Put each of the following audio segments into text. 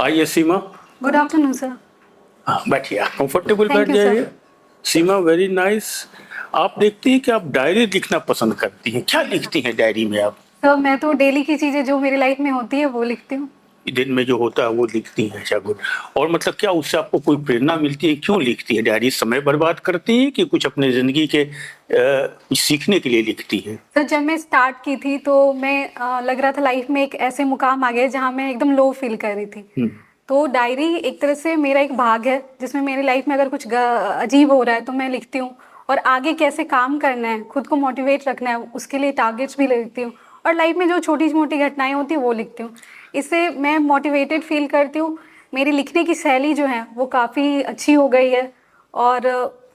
आइए Seema. Good afternoon sir. बैठिए, comfortable बैठ Thank you, जाइए। sir. Seema, very nice. आप देखती हैं कि आप डायरी लिखना पसंद करती हैं, क्या लिखती हैं डायरी में आप? सर मैं तो डेली की चीजें जो मेरी लाइफ में होती है वो लिखती हूँ। दिन में जो होता है वो लिखती हैं? अच्छा, गुड। और मतलब क्या उससे आपको कोई प्रेरणा मिलती है? क्यों लिखती है डायरी? समय बर्बाद करती हैं कि कुछ अपने जिंदगी के कुछ सीखने के लिए लिखती है? सर जब मैं स्टार्ट की थी तो मैं लग रहा था लाइफ में एक ऐसे मुकाम आ गया जहाँ मैं एकदम लो फील कर रही थी। तो डायरी एक तरह से मेरा एक भाग है जिसमें मेरी लाइफ में अगर कुछ अजीब हो रहा है तो मैं लिखती हूँ, और आगे कैसे काम करना है, खुद को मोटिवेट रखना है, उसके लिए टारगेट्स भी लिखती हूँ, और लाइफ में जो छोटी मोटी घटनाएं होती हैं वो लिखती हूँ। इससे मैं मोटिवेटेड फील करती हूँ। मेरी लिखने की शैली जो है वो काफ़ी अच्छी हो गई है, और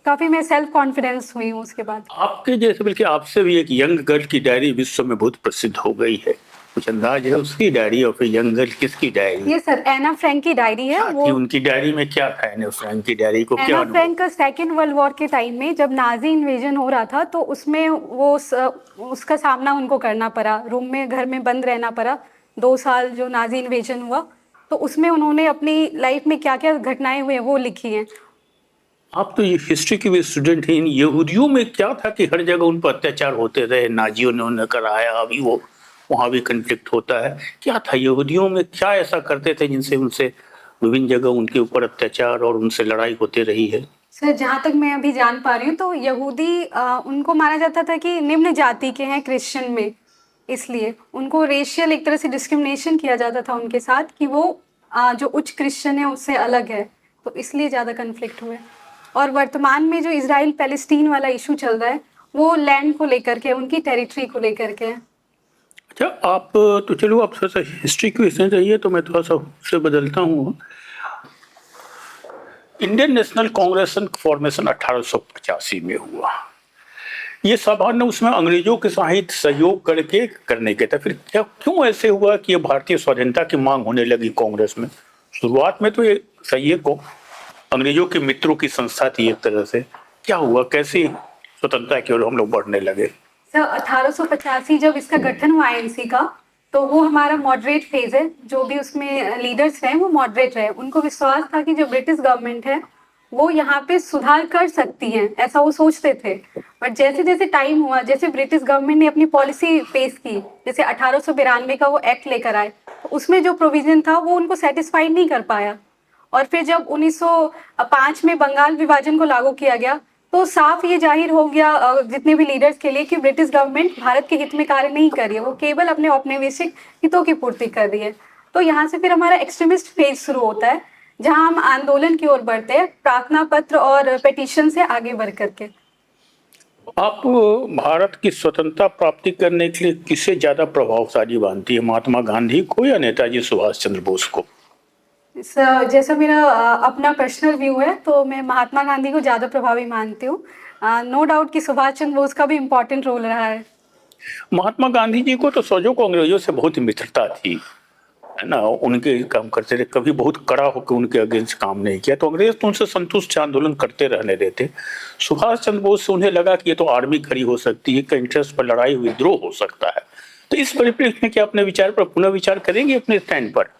काफ़ी मैं सेल्फ कॉन्फिडेंस हुई हूँ उसके बाद। आपके जैसे बल्कि आपसे भी एक यंग गर्ल की डायरी विश्व में बहुत प्रसिद्ध हो गई है, कुछ अंदाज है उसकी डायरी? और फिर यंग गर्ल किसकी डायरी? ये सर एना फ्रैंक की डायरी है। वो उनकी डायरी में क्या था? एना फ्रैंक की डायरी को क्या एना अनुभव? फ्रैंक सेकेंड वर्ल्ड वॉर के टाइम में जब नाजी इन्वेजन हो रहा था तो उसमें उसका सामना उनको करना पड़ा, रूम में घर में बंद रहना पड़ा 2 साल जो नाजी इन्वेजन हुआ। तो उसमें उन्होंने अपनी लाइफ में क्या क्या घटनाएं हुई हैं वो लिखी हैं। आप तो ये हिस्ट्री की भी स्टूडेंट हैं। इन यहूदियों में क्या था कि हर जगह उन पर अत्याचार होते रहे? नाजियों ने उन्हें कराया, अभी वो वहाँ भी कन्फ्लिक्ट होता है। क्या था यहूदियों में? क्या ऐसा करते थे जिनसे उनसे विभिन्न जगह उनके ऊपर अत्याचार और उनसे लड़ाई होती रही है? सर जहाँ तक मैं अभी जान पा रही हूँ तो यहूदी उनको माना जाता था कि निम्न जाति के हैं क्रिश्चियन में, इसलिए उनको रेशियल एक तरह से डिस्क्रिमिनेशन किया जाता था उनके साथ कि वो जो उच्च क्रिश्चियन है उससे अलग है, तो इसलिए ज़्यादा कन्फ्लिक्ट हुए। और वर्तमान में जो इजराइल पैलेस्टीन वाला इशू चल रहा है वो लैंड को लेकर के, उनकी टेरिटरी को लेकर के है। अच्छा, आप तो चलो आप थोड़ा सा हिस्ट्री क्वेश्चन चाहिए तो मैं थोड़ा सा उससे बदलता हूँ। इंडियन नेशनल कांग्रेस फॉर्मेशन 1885 में हुआ। ये साधारण उसमें अंग्रेजों के साथ सहयोग करके करने के था। फिर क्या क्यों ऐसे हुआ कि ये भारतीय स्वाधीनता की मांग होने लगी कांग्रेस में? शुरुआत में तो ये सही को अंग्रेजों के मित्रों की संस्था थी एक तरह से। क्या हुआ, कैसी स्वतंत्रता की ओर हम लोग बढ़ने लगे? सर 1885 जब इसका गठन हुआ आईएनसी का, तो वो हमारा मॉडरेट फेज है। जो भी उसमें लीडर्स रहे वो मॉडरेट रहे। उनको विश्वास था कि जो ब्रिटिश गवर्नमेंट है वो यहाँ पे सुधार कर सकती है, ऐसा वो सोचते थे। बट जैसे जैसे टाइम हुआ, जैसे ब्रिटिश गवर्नमेंट ने अपनी पॉलिसी पेश की, जैसे 1892 का वो एक्ट लेकर आए, तो उसमें जो प्रोविजन था वो उनको सेटिस्फाइड नहीं कर पाया। और फिर जब 1905 में बंगाल विभाजन को लागू किया गया तो साफ ये जाहिर हो गया जितने भी लीडर्स के लिए कि ब्रिटिश गवर्नमेंट भारत के हित में कार्य नहीं कर रही है, वो केवल अपने औपनिवेशिक हितों की पूर्ति कर रही है। तो यहाँ से फिर हमारा एक्सट्रीमिस्ट फेज शुरू होता है जहाँ हम आंदोलन की ओर बढ़ते हैं, प्रार्थना पत्र और पिटीशन से आगे बढ़ करके। आप भारत की स्वतंत्रता प्राप्ति करने के लिए किसे ज्यादा प्रभावशाली मानती है, महात्मा गांधी को या नेताजी सुभाष चंद्र बोस को? जैसा मेरा अपना पर्सनल व्यू है तो मैं महात्मा गांधी को ज़्यादा प्रभावी मानती हूँ। नो डाउट कि सुभाष चंद्र बोस का भी इम्पोर्टेंट रोल रहा है। महात्मा गांधी जी को तो सोचो को अंग्रेजों से बहुत मित्रता थी, है ना? उनके काम करते थे, कभी बहुत कड़ा होकर उनके अगेंस्ट काम नहीं किया, तो अंग्रेज तो उनसे संतुष्ट आंदोलन करते रहने देते। सुभाष चंद्र बोस से उन्हें लगा कि ये तो आर्मी खड़ी हो सकती है, इंटरेस्ट पर लड़ाई विद्रोह हो सकता है। तो इस परिप्रेक्ष्य में क्या अपने विचार पर पुनः विचार करेंगे अपने स्टैंड पर?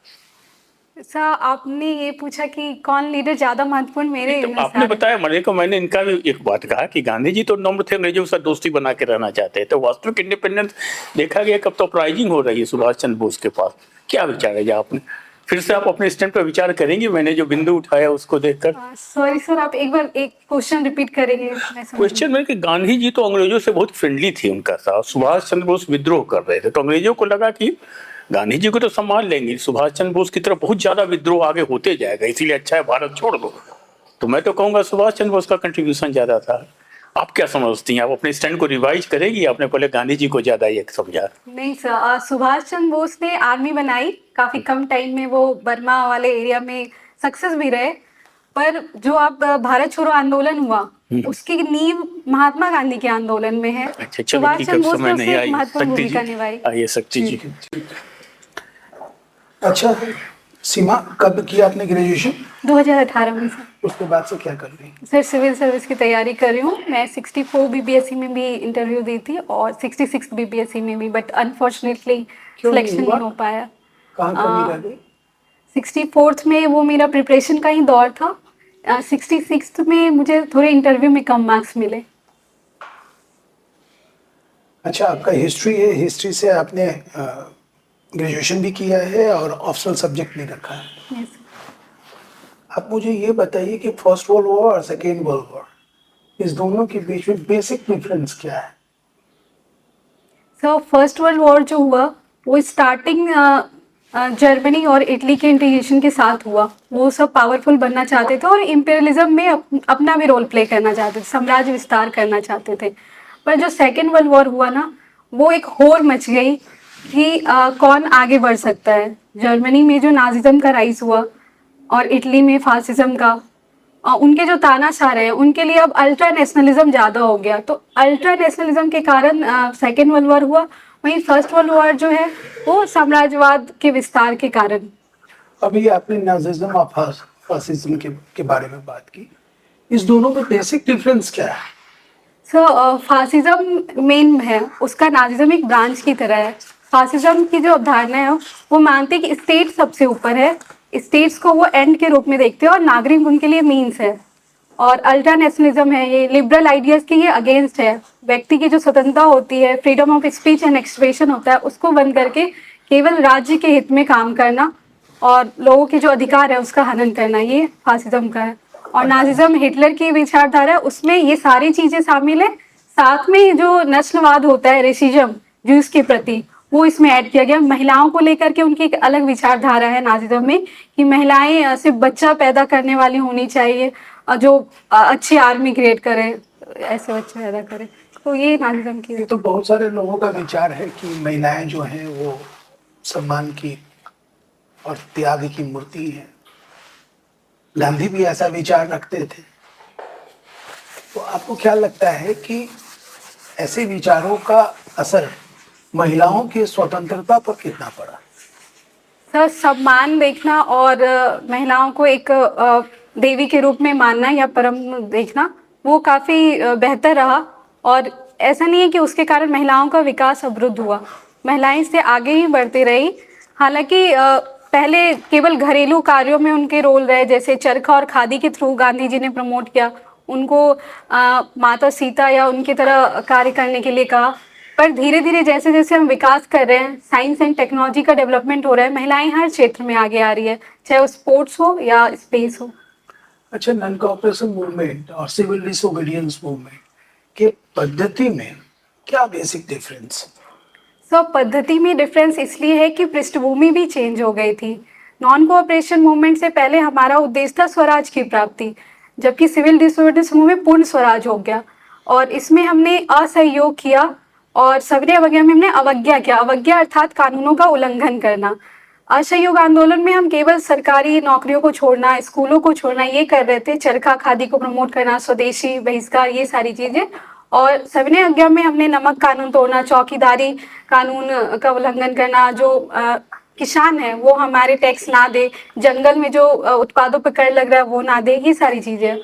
सर आपने ये पूछा कि कौन लीडर ज्यादा महत्वपूर्ण मेरे तो आपने बताया मरे को, मैंने इनका भी एक बात कहा कि गांधी जी तो नम्र थे, अंग्रेजों के साथ दोस्ती बना के रहना चाहते हैं। तो वास्तविक इंडिपेंडेंस देखा गया कब तो अपराइजिंग हो रही है सुभाष चंद्र बोस के पास। क्या विचार है आपने? फिर से आप अपने स्टैंड पर विचार करेंगे मैंने जो बिंदु उठाया उसको देखकर? सॉरी सर, आप एक बार एक क्वेश्चन रिपीट करेंगे? क्वेश्चन में कि गांधी जी तो अंग्रेजों से बहुत फ्रेंडली थी, उनका साथ सुभाष चंद्र बोस विद्रोह कर रहे थे, तो अंग्रेजों को लगा कि गांधी जी को तो संभाल लेंगे, सुभाष चंद्र बोस की तरफ बहुत ज्यादा विद्रोह आगे होते जाएगा, इसीलिए अच्छा है भारत छोड़ दो। तो मैं तो कहूंगा सुभाष चंद्र बोस का कंट्रीब्यूशन ज्यादा था। आप क्या समझती हैं? आप अपने स्टैंड को रिवाइज करेगी? आपने पहले गांधी जी को ज्यादा ये समझा। नहीं सर, सुभाष चंद्र बोस ने आर्मी बनाई काफी कम टाइम में, वो बर्मा वाले एरिया में सक्सेस भी रहे। पर जो आप भारत छोड़ो आंदोलन हुआ उसकी नींव महात्मा गांधी के आंदोलन में है। अच्छा चलो सुभाष ठीक चंद्र है, बोस समय ने नहीं उससे आई। महत्वपूर्ण शक्ति भूमिका जी निभाई। आइए, शक्ति जी। अच्छा सीमा, कब किया आपने ग्रेजुएशन? 2018 में सर। उसके बाद से क्या कर रही हैं? सर सिविल सर्विस की तैयारी कर रही हूँ मैं। 64 बीपीएससी में भी इंटरव्यू दी थी और 66 बीपीएससी में भी, बट अनफॉर्चुनेटली सिलेक्शन नहीं हो पाया। कहाँ कमी रह गई? 64th में वो मेरा प्रिपरेशन का ही दौर था। 66th में मुझे थोड़े इंटरव्यू में कम मार्क्स मिले। अच्छा, आपका हिस्ट्री है, हिस्ट्री से आपने ग्रेजुएशन भी किया है और ऑप्शनल सब्जेक्ट भी रखा है। यस। आप मुझे ये बताइए कि फर्स्ट वर्ल्ड वॉर और सेकेंड वर्ल्ड वॉर, इस दोनों के बीच में बेसिक डिफरेंस क्या है? सो फर्स्ट वर्ल्ड वॉर जो हुआ वो स्टार्टिंग जर्मनी और इटली के इंटीग्रेशन के साथ हुआ। वो सब पावरफुल बनना चाहते थे और इम्पेरियलिज्म में अपना भी रोल प्ले करना चाहते थे, साम्राज्य विस्तार करना चाहते थे। पर जो सेकेंड वर्ल्ड वॉर हुआ ना, वो एक होड़ मच गई कि कौन आगे बढ़ सकता है। जर्मनी में जो नाजिज्म का राइज हुआ और इटली में फासिज्म का, उनके जो तानाशाह रहे उनके लिए अब अल्ट्रा नेशनलिज्म ज़्यादा हो गया। तो अल्ट्रा नेशनलिज्म के कारण सेकेंड वर्ल्ड वॉर हुआ। वहीं फर्स्ट वर्ल्ड वॉर जो है वो साम्राज्यवाद के विस्तार के कारण। अभी आपने नाजिज्म और फासिज्म के बारे में बात की, इस दोनों में बेसिक डिफरेंस क्या है? सो फासिज्म मेन है, उसका नाजिज्म एक ब्रांच की तरह है। फासिज्म की जो अवधारणा है वो मानती है कि स्टेट सबसे ऊपर है, स्टेट्स को वो एंड के रूप में देखते हैं और नागरिक उनके लिए मीन्स है। और अल्ट्रा नेशनलिज्म है, ये लिबरल आइडियाज के ये अगेंस्ट है। व्यक्ति की जो स्वतंत्रता होती है, freedom of speech and expression होता है, उसको बंद करके केवल राज्य के हित में काम करना और लोगों के जो अधिकार है उसका हनन करना, ये फासिज्म का है। और नाजिज्म हिटलर की विचारधारा है, उसमें ये सारी चीजें शामिल है। साथ में जो नस्लवाद होता है, रेसिज्म ज्यूज के प्रति, वो इसमें ऐड किया गया। महिलाओं को लेकर के उनकी एक अलग विचारधारा है नाजिज्म में कि महिलाएं सिर्फ बच्चा पैदा करने वाली होनी चाहिए, जो अच्छी आर्मी क्रिएट करे, ऐसे बच्चे पैदा करे। तो ये नाजिज्म की। ये तो बहुत सारे लोगों का विचार है कि महिलाएं जो हैं वो सम्मान की और त्याग की मूर्ति है। गांधी भी ऐसा विचार रखते थे। तो आपको क्या लगता है कि ऐसे विचारों का असर महिलाओं की स्वतंत्रता पर कितना पड़ा? सर, सम्मान देखना और महिलाओं को एक देवी के रूप में मानना या परम देखना, वो काफ़ी बेहतर रहा। और ऐसा नहीं है कि उसके कारण महिलाओं का विकास अवरुद्ध हुआ। महिलाएं इससे आगे ही बढ़ती रही। हालांकि पहले केवल घरेलू कार्यों में उनके रोल रहे, जैसे चरखा और खादी के थ्रू गांधी जी ने प्रमोट किया, उनको माता सीता या उनकी तरह कार्य करने के लिए कहा। पर धीरे धीरे जैसे जैसे हम विकास कर रहे हैं, साइंस एंड टेक्नोलॉजी का डेवलपमेंट हो रहा है, महिलाएं हर क्षेत्र में आगे आ रही है, चाहे वो स्पोर्ट्स हो या स्पेस हो। अच्छा, नॉन कोऑपरेशन मूवमेंट और सिविल डिसोबीडियंस मूवमेंट के पद्धति में क्या बेसिक डिफरेंस? सब पद्धति में डिफरेंस इसलिए है कि पृष्ठभूमि भी चेंज हो गई थी। नॉन कोऑपरेशन मूवमेंट से पहले हमारा उद्देश्य था स्वराज की प्राप्ति, जबकि सिविल डिसोबीडियंस मूवमेंट पूर्ण स्वराज हो गया। और इसमें हमने असहयोग किया और सविनय अवज्ञा में हमने अवज्ञा किया। अवज्ञा अर्थात कानूनों का उल्लंघन करना। असहयोग आंदोलन में हम केवल सरकारी नौकरियों को छोड़ना, स्कूलों को छोड़ना, ये कर रहे थे। चरखा खादी को प्रमोट करना, स्वदेशी बहिष्कार, ये सारी चीजें। और सविनय अवज्ञा में हमने नमक कानून तोड़ना, चौकीदारी कानून का उल्लंघन करना, जो किसान है वो हमारे टैक्स ना दे, जंगल में जो उत्पादों पर कर लग रहा है वो ना दे, ये सारी चीजें।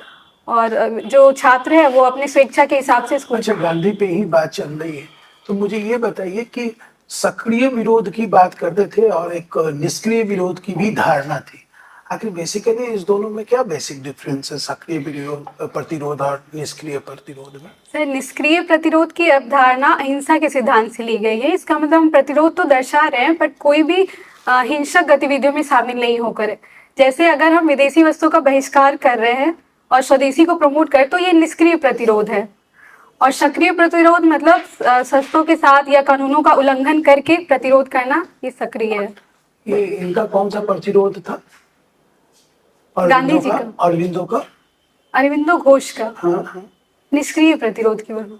और जो छात्र है वो अपने स्वेच्छा के हिसाब से स्कूल। अच्छा, गांधी पे ही बात चल रही है तो मुझे ये बताइए कि सक्रिय विरोध की बात करते थे और एक निष्क्रिय विरोध की भी धारणा थी। आखिर बेसिकली इस दोनों में क्या बेसिक डिफरेंस है, सक्रिय विरोध प्रतिरोध और निष्क्रिय प्रतिरोध में? सर, निष्क्रिय प्रतिरोध की अवधारणा अहिंसा के सिद्धांत से ली गई है। इसका मतलब हम प्रतिरोध तो दर्शा रहे हैं, बट कोई भी हिंसक गतिविधियों में शामिल नहीं होकर। जैसे अगर हम विदेशी वस्तुओं का बहिष्कार कर रहे हैं और स्वदेशी को प्रमोट करें तो ये निष्क्रिय प्रतिरोध है। और सक्रिय प्रतिरोध मतलब शस्त्रों के साथ या कानूनों का उल्लंघन करके प्रतिरोध करना, ये सक्रिय है। ये इनका कौन सा प्रतिरोध था? गांधी जी का। अरविंदो का? अरविंदो घोष का। हाँ। निष्क्रिय प्रतिरोध की ओर।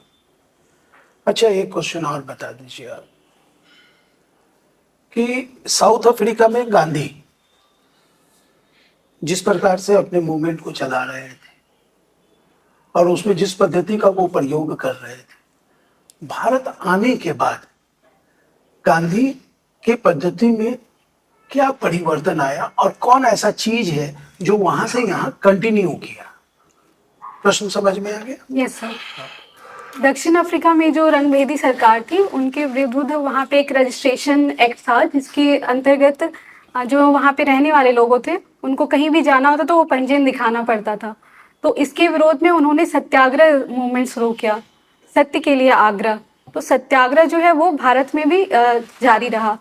अच्छा, एक क्वेश्चन और बता दीजिए आप कि साउथ अफ्रीका में गांधी जिस प्रकार से अपने मूवमेंट को चला रहे थे और उसमें जिस पद्धति का वो प्रयोग कर रहे थे, भारत आने के बाद गांधी के पद्धति में क्या परिवर्तन आया और कौन ऐसा चीज है जो वहां से यहाँ कंटिन्यू किया? प्रश्न समझ में आ गया? Yes sir. दक्षिण अफ्रीका में जो रंगभेदी सरकार थी, उनके विरुद्ध वहाँ पे एक रजिस्ट्रेशन एक्ट था, जिसके अंतर्गत जो वहाँ पे रहने वाले लोग थे उनको कहीं भी जाना होता तो वो पंजीयन दिखाना पड़ता था। तो इसके विरोध में उन्होंने सत्याग्रह मूवमेंट शुरू किया, सत्य के लिए आग्रह। तो सत्याग्रह जो है वो भारत में भी जारी रहा।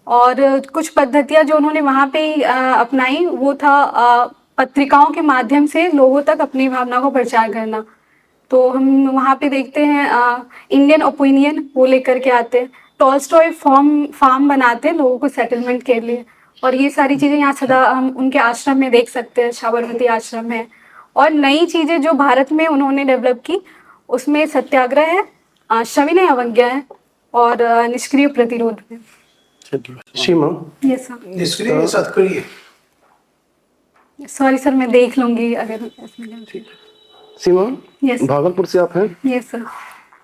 और कुछ पद्धतियाँ जो उन्होंने वहाँ पे अपनाई वो था पत्रिकाओं के माध्यम से लोगों तक अपनी भावना को प्रचार करना। तो हम वहाँ पे देखते हैं इंडियन ओपिनियन वो लेकर के आते हैं, टॉलस्टॉय फार्म बनाते हैं लोगों को सेटलमेंट के लिए। और ये सारी चीज़ें यहाँ सदा हम उनके आश्रम में देख सकते हैं, साबरमती आश्रम है। और नई चीज़ें जो भारत में उन्होंने डेवलप की उसमें सत्याग्रह है, सविनय अवज्ञा है और निष्क्रिय प्रतिरोध है। सीमा, यस सर। निष्क्रिय सक्रिय। सॉरी सर, मैं देख लूंगी अगर इसमें। सीमा, Yes. भागलपुर से आप हैं। Yes sir.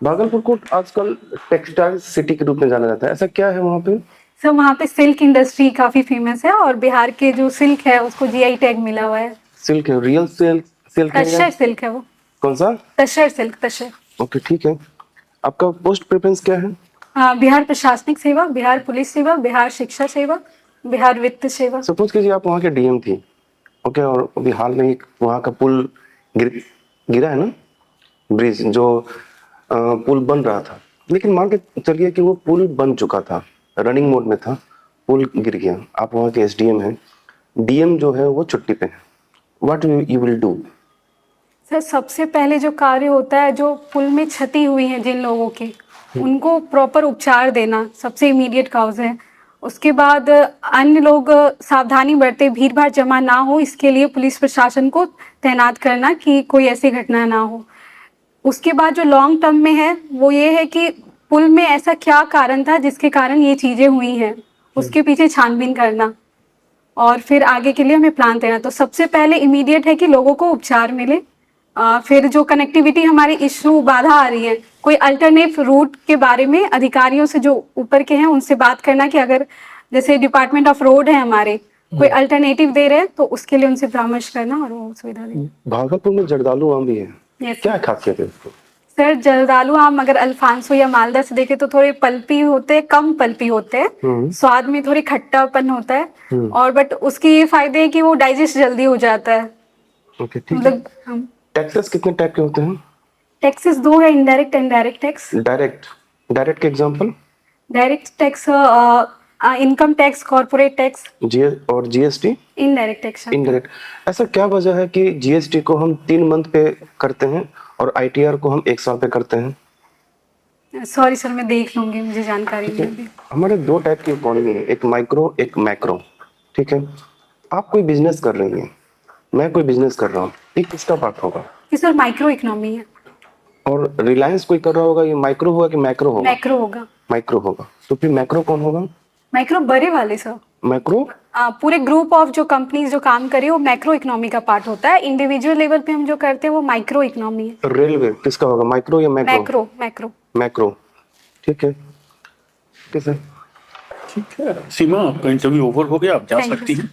भागलपुर को आजकल टेक्सटाइल सिटी के रूप में जाना जाता है, ऐसा क्या है वहाँ पे? सर वहाँ पे सिल्क इंडस्ट्री काफी फेमस है और बिहार के जो सिल्क है उसको जीआई टैग मिला हुआ है। सिल्क है, रियल सिल्क है तसर या सिल्क है वो। कौन सा? तसर सिल्क, तसर। ओके, ठीक है। आपका पोस्ट प्रेफरेंस क्या है? बिहार प्रशासनिक सेवा, बिहार पुलिस सेवा, बिहार शिक्षा सेवा, बिहार वित्त सेवा। सपोज कीजिए आप वहाँ के डीएम थी, ओके, और अभी हाल में एक वहाँ का पुल गिरा है ना, ब्रिज जो पुल बन रहा था, लेकिन मान के चलिए कि वो पुल बन चुका था, रनिंग मोड में था, पुल गिर गया, आप वहाँ के एसडीएम हैं, डीएम जो है वो छुट्टी पे है, what you will do? Sir सबसे पहले जो कार्य होता है, जो पुल में क्षति हुई है जिन लोगों की, उनको प्रॉपर उपचार देना सबसे इमीडिएट काउज है। उसके बाद अन्य लोग सावधानी बरते, भीड़ भाड़ जमा ना हो, इसके लिए पुलिस प्रशासन को तैनात करना कि कोई ऐसी घटना ना हो। उसके बाद जो लॉन्ग टर्म में है वो ये है कि पुल में ऐसा क्या कारण था जिसके कारण ये चीज़ें हुई हैं, उसके पीछे छानबीन करना और फिर आगे के लिए हमें प्लान देना। तो सबसे पहले इमीडिएट है कि लोगों को उपचार मिले। फिर जो कनेक्टिविटी हमारी इशू बाधा आ रही है, कोई अल्टरनेट रूट के बारे में अधिकारियों से जो ऊपर के हैं उनसे बात करना कि अगर जैसे डिपार्टमेंट ऑफ रोड है हमारे, कोई अल्टरनेटिव दे रहे हैं तो उसके लिए उनसे परामर्श करना और वो सुविधा देना। भागलपुर में जर्दालू आम भी है, Yes, क्या खासियत है इसको? सर जर्दालू आम अगर अल्फांसो या मालदा से देखे तो थोड़े पल्पी होते हैं, कम पल्पी होते हैं, स्वाद में थोड़ी खट्टापन होता है और बट उसके ये फायदे है कि वो डाइजेस्ट जल्दी हो जाता है। ओके, ठीक है। मतलब हम टैक्सेस कितने टाइप के होते हैं? टैक्सेस दो है, indirect and direct tax. Direct के example? Direct tax income tax, corporate tax और जीएसटी। Indirect tax. इनडायरेक्ट, ऐसा क्या वजह है कि जीएसटी को हम 3 मंथ पे करते हैं और आईटीआर को हम 1 साल पे करते हैं? सॉरी सर, मैं देख लूंगी, मुझे जानकारी नहीं है। हमारे 2 टाइप की इकोनॉमी है, एक माइक्रो एक मैक्रो, ठीक है। आप कोई बिजनेस कर रही हैं, मैं कोई बिजनेस कर रहा हूँ, ये किसका पार्ट होगा? कि सर माइक्रो इकोनॉमी है। और रिलायंस कोई कर रहा होगा, ये माइक्रो होगा कि मैक्रो होगा? मैक्रो होगा। माइक्रो होगा, तो फिर मैक्रो कौन होगा? मैक्रो बड़े वाले सर। मैक्रो पूरे ग्रुप ऑफ जो कंपनीज जो काम कर रही है वो मैक्रो इकोनॉमी का पार्ट होता है। इंडिविजुअल लेवल पे हम जो करते हैं वो माइक्रो इकोनॉमी है। रेलवे किसका होगा, माइक्रो या मैक्रो? मैक्रो मैक्रो मैक्रो, ठीक है। ठीक है, ठीक है सीमा, आपका इंटरव्यू ओवर हो गया, आप जा Thank you, सकती हैं।